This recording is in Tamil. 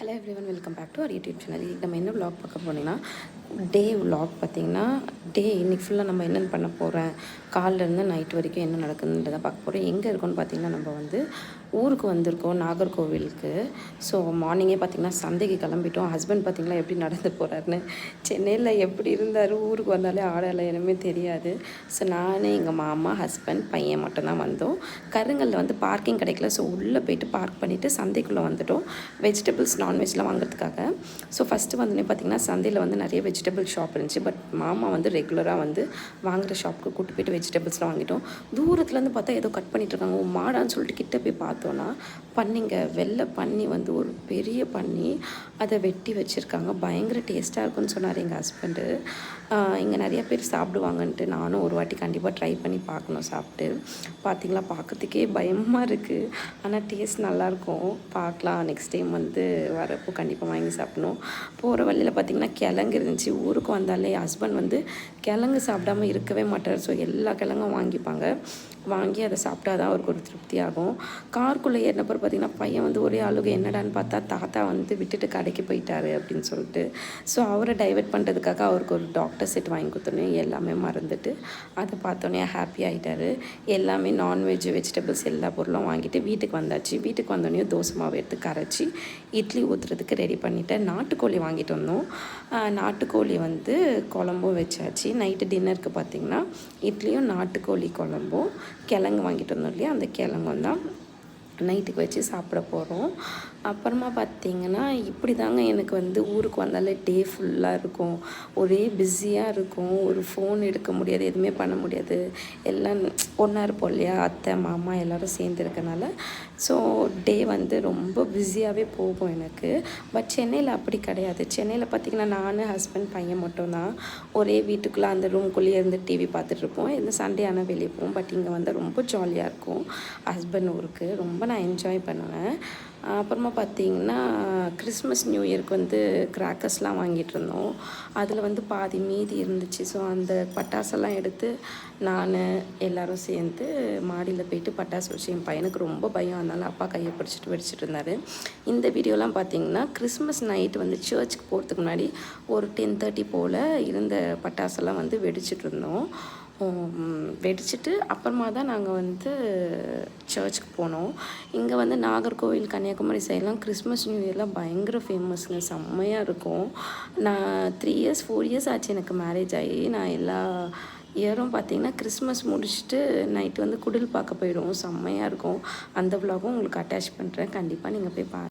Hello everyone, welcome back to our YouTube channel. நம்ம என்ன vlog பார்க்க போனீங்கன்னா டே vlog பார்த்தீங்கன்னா இன்றைக்கி ஃபுல்லாக நம்ம என்னென்ன பண்ண போகிறேன், காலிலேருந்து நைட் வரைக்கும் என்ன நடக்குதுன்றதை பார்க்க போகிறோம். எங்கே இருக்கோன்னு பார்த்தீங்கன்னா நம்ம வந்து ஊருக்கு வந்திருக்கோம், நாகர்கோவிலுக்கு. ஸோ மார்னிங்கே பார்த்திங்கன்னா சந்தைக்கு கிளம்பிட்டோம். ஹஸ்பண்ட் பார்த்திங்களா எப்படி நடந்து போகிறாருன்னு. சென்னையில் எப்படி இருந்தார், ஊருக்கு வந்தாலே ஆடலை எனமே தெரியாது. ஸோ நான், எங்கள் மாமா, ஹஸ்பண்ட், பையன் மட்டும்தான் வந்தோம். கருங்கல்ல வந்து பார்க்கிங் கிடைக்கல. ஸோ உள்ளே போய்ட்டு பார்க் பண்ணிவிட்டு சந்தைக்குள்ளே வந்துட்டோம் வெஜிடபிள்ஸ் நான்வெஜ்லாம் வாங்குறதுக்காக. ஸோ ஃபஸ்ட்டு வந்தோடனே பார்த்திங்கன்னா சந்தையில் வந்து நிறைய வெஜிடபிள் ஷாப் இருந்துச்சு. பட் மாமா வந்து ரெகுலராக வந்து வாங்குகிற ஷாப்புக்கு கூப்பிட்டு போய்ட்டு வெஜிடபிள்ஸ்லாம் வாங்கிட்டோம். தூரத்துலேருந்து பார்த்தா ஏதோ கட் பண்ணிகிட்ருக்காங்க. மாடான்னு சொல்லிட்டு கிட்ட போய் பார்த்தோன்னா பன்னிங்க, வெள்ளை பன்னி வந்து ஒரு பெரிய பன்னி, அதை வெட்டி வச்சுருக்காங்க. பயங்கர டேஸ்ட்டாக இருக்குன்னு சொன்னார் எங்கள் ஹஸ்பண்டு. இங்கே நிறைய பேர் சாப்பிடுவாங்கன்ட்டு நானும் ஒரு வாட்டி கண்டிப்பாக ட்ரை பண்ணி பார்க்கணும் சாப்பிட்டு. பார்த்திங்களா, பார்க்கறதுக்கே பயமாக இருக்குது, ஆனால் டேஸ்ட் நல்லாயிருக்கும். பார்க்கலாம், நெக்ஸ்ட் டைம் வந்து வரப்போ கண்டிப்பாக வாங்கி சாப்பிடணும். போகிற வழியில் பார்த்திங்கன்னா கிழங்கு இருந்துச்சு. ஊருக்கு வந்தாலே ஹஸ்பண்ட் வந்து கிழங்கு சாப்பிடாமல் இருக்கவே மாட்டார். ஸோ எல்லா கிழங்கும் வாங்கி அதை சாப்பிட்டா தான் அவருக்கு ஒரு திருப்தியாகும். காருக்குள்ளே ஏறினப்பறம் பார்த்திங்கன்னா பையன் வந்து ஒரே அழுகு. என்னடான்னு பார்த்தா தாத்தா வந்து விட்டுட்டு கடைக்கு போயிட்டாரு அப்படின்னு சொல்லிட்டு. ஸோ அவரை டைவெர்ட் பண்ணுறதுக்காக அவருக்கு ஒரு டாக்டர் செட் வாங்கி கொடுத்தோன்னே எல்லாமே மறந்துட்டு அதை பார்த்தோன்னே ஹாப்பி ஆகிட்டார். எல்லாமே நான்வெஜ், வெஜிடபிள்ஸ் எல்லா பொருளும் வாங்கிட்டு வீட்டுக்கு வந்தாச்சு. வீட்டுக்கு வந்தோடனே தோசை மாவு எடுத்து கரைச்சி இட்லி ஊற்றுறதுக்கு ரெடி பண்ணிவிட்டேன். நாட்டுக்கோழி வாங்கிட்டு வந்தோம். நாட்டுக்கோழி வந்து குழம்பும் வச்சாச்சு. நைட்டு டின்னருக்கு பார்த்திங்கன்னா இட்லியும் நாட்டுக்கோழி குழம்பும் கிழங்கு வாங்கிட்டு வந்தோம் இல்லையா, அந்த கிழங்கு தான் நைட்டுக்கு வச்சு சாப்பிட போகிறோம். அப்புறமா பார்த்திங்கன்னா இப்படி தாங்க எனக்கு வந்து ஊருக்கு வந்தாலே டே ஃபுல்லாக இருக்கும். ஒரே பிஸியாக இருக்கும். ஒரு ஃபோன் எடுக்க முடியாது, எதுவுமே பண்ண முடியாது. எல்லாம் ஒன்றா இருப்போம் இல்லையா, அத்தை மாமா எல்லோரும் சேர்ந்து இருக்கனால. ஸோ டே வந்து ரொம்ப பிஸியாகவே போகும் எனக்கு. பட் சென்னையில் அப்படி கிடையாது. சென்னையில் பார்த்திங்கன்னா நான், ஹஸ்பண்ட், பையன் மட்டும்தான் ஒரே வீட்டுக்குள்ளே அந்த ரூம்குள்ளேயே இருந்து டிவி பார்த்துட்ருப்போம். இந்த சண்டே ஆனால் வெளியே போவோம். பட் இங்கே வந்து ரொம்ப ஜாலியாக இருக்கும். ஹஸ்பண்ட் ஊருக்கு ரொம்ப நான் என்ஜாய் பண்ணுவேன். அப்புறமா பார்த்திங்கன்னா கிறிஸ்மஸ் நியூ இயருக்கு வந்து கிராக்கர்ஸ்லாம் வாங்கிட்டு இருந்தோம். அதில் வந்து பாதி மீதி இருந்துச்சு. ஸோ அந்த பட்டாசெல்லாம் எடுத்து நான் எல்லோரும் சேர்ந்து மாடியில் போய்ட்டு பட்டாசு வச்சு, என் பையனுக்கு ரொம்ப பயம், அதனால் அப்பா கையை பிடிச்சிட்டு வெடிச்சிட்டு இருந்தார். இந்த வீடியோலாம் பார்த்திங்கன்னா கிறிஸ்மஸ் நைட்டு வந்து சர்ச்சுக்கு போகிறதுக்கு முன்னாடி ஒரு 10:30 போல் இருந்த பட்டாசெல்லாம் வந்து வெடிச்சிட்டு இருந்தோம். வெடிச்சிட்டு அப்புறமா தான் நாங்கள் வந்து சர்ச்சுக்கு போனோம். இங்கே வந்து நாகர்கோவில், கன்னியாகுமரி சைட்லாம் கிறிஸ்மஸ் நியூ இயர்லாம் பயங்கர ஃபேமஸ்ங்க, செம்மையாக இருக்கும். நான் 3 இயர்ஸ் 4 இயர்ஸ் ஆச்சு எனக்கு மேரேஜ் ஆகி. நான் எல்லா இயரும் பார்த்திங்கன்னா கிறிஸ்மஸ் முடிச்சுட்டு நைட்டு வந்து குடில் பார்க்க போயிடுவோம். செம்மையாக இருக்கும். அந்த விலாகும் உங்களுக்கு அட்டாச் பண்ணுறேன், கண்டிப்பாக நீங்கள் போய்